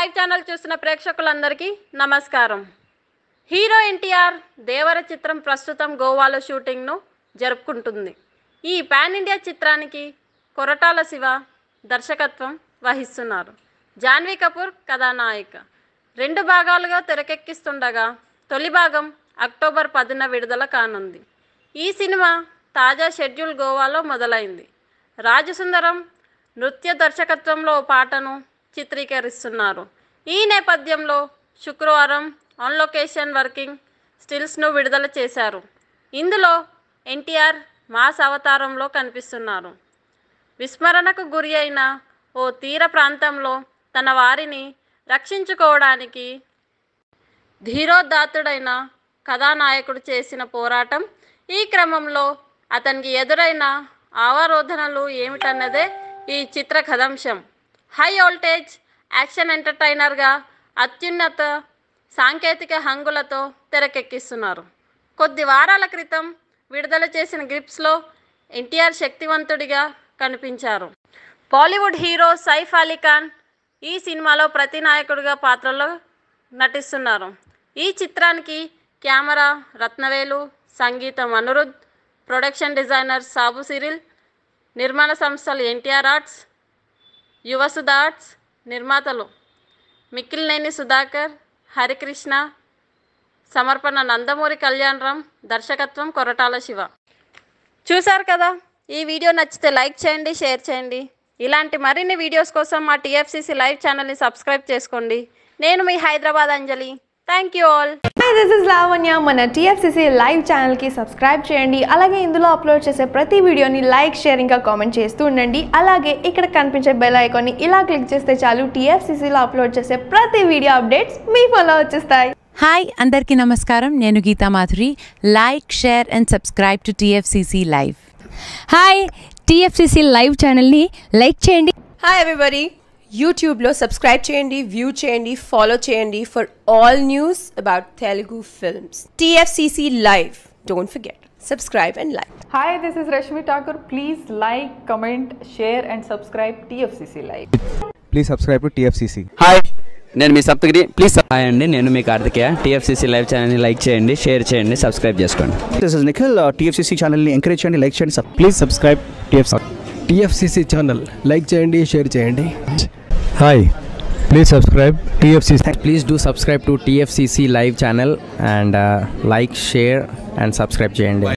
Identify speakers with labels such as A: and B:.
A: Live channel చూస్తున్న ప్రేక్షకులందరికీ నమస్కారం. హీరో ఎన్టీఆర్ దేవర చిత్రం ప్రస్తుతం గోవాలో షూటింగ్ను జరుపుకుంటుంది. ఈ పాన్ ఇండియా చిత్రానికి కొరటాల శివ దర్శకత్వం వహిస్తున్నారు. జాన్వీ కపూర్ కథానాయిక. 2 భాగాలుగా తెరకెక్కిస్తుండగా తొలి భాగం అక్టోబర్ 10న విడుదల కానుంది. ఈ సినిమా తాజా షెడ్యూల్ గోవాలో మొదలైంది. రాజసుందరం నృత్య దర్శకత్వంలో పాటను చిత్రీకరిస్తున్నారు. ఈ నేపథ్యంలో శుక్రవారం ఆన్ లొకేషన్ వర్కింగ్ స్టిల్స్ను విడుదల చేశారు. ఇందులో ఎన్టీఆర్ మాస్ అవతారంలో కనిపిస్తున్నారు. విస్మరణకు గురి అయిన ఓ తీర ప్రాంతంలో తన వారిని రక్షించుకోవడానికి ధీరోదాత్తుడైన కథానాయకుడు చేసిన పోరాటం, ఈ క్రమంలో అతనికి ఎదురైన అవరోధనలు ఏమిటన్నదే ఈ చిత్ర కథాంశం. హై వోల్టేజ్ యాక్షన్ ఎంటర్టైనర్గా అత్యున్నత సాంకేతిక హంగులతో తెరకెక్కిస్తున్నారు. కొద్ది వారాల క్రితం విడుదల చేసిన గ్రిప్స్లో ఎన్టీఆర్ శక్తివంతుడిగా కనిపించారు. బాలీవుడ్ హీరో సైఫ్ అలీ ఖాన్ ఈ సినిమాలో ప్రతినాయకుడిగా పాత్రలో నటిస్తున్నారు. ఈ చిత్రానికి కెమెరా రత్నవేలు, సంగీతం Anirudh, production designer Sabu Cyril, నిర్మాణ సంస్థలు ఎన్టీఆర్ ఆర్ట్స్, యువసుధ ఆర్ట్స్, నిర్మాతలు మిక్కిలినేని సుధాకర్, హరికృష్ణ, సమర్పణ నందమూరి కళ్యాణరామ్, దర్శకత్వం కొరటాల శివ. చూశారు కదా, ఈ వీడియో నచ్చితే లైక్ చేయండి, షేర్ చేయండి. ఇలాంటి మరిన్ని వీడియోస్ కోసం మా టీఎఫ్సీసీ లైవ్ ఛానల్ని సబ్స్క్రైబ్ చేసుకోండి. నేను మీ Hyderabad Anjali. Thank you all.
B: Hi, this is Lavanya. మన టీఎఫ్సీసీ లైవ్ ఛానల్కి సబ్స్క్రైబ్ చేయండి. అలాగే ఇందులో అప్లోడ్ చేసే ప్రతి వీడియోని లైక్, షేర్ ఇంకా కామెంట్ చేస్తూ ఉండండి. అలాగే ఇక్కడ కనిపించే బెల్ ఐకాన్ని ఇలా క్లిక్ చేస్తే చాలు టీఎఫ్సీసీలో అప్లోడ్ చేసే ప్రతి వీడియో అప్డేట్స్ మీ ఫోన్లో వచ్చేస్తాయి.
C: హాయ్, అందరికీ నమస్కారం. నేను Geetha Madhuri. Like, share and subscribe to TFCC live.
D: Hi, TFCC live ఛానల్ని లైక్ చేయండి.
E: హాయ్ ఎవ్రీబడి, యూట్యూబ్లో సబ్స్క్రైబ్ చేయండి, వ్యూ చేయండి, ఫాలో చేయండి for all news about Telugu films. TFCC live, don't forget, subscribe and like.
F: Hi, this is Rashmi Thakur. Please like, comment, share and subscribe TFCC Live.
G: Please subscribe to TFCC.
H: Hi, నేను మీ Saptagiri. Please
I: hi అండి, నేను మీ Karthikeya. TFCC live ఛానల్ని like చేయండి, share చేయండి, subscribe చేసుకోండి.
J: This is Nikhil. TFCC ఛానల్ని encourage చేయండి, like చేయండి.
G: Please subscribe TFCC channel. Like చేయండి, షేర్ చేయండి. Hi, please subscribe TFCC.
I: Please do subscribe to TFCC live channel and like, share and subscribe చేయండి.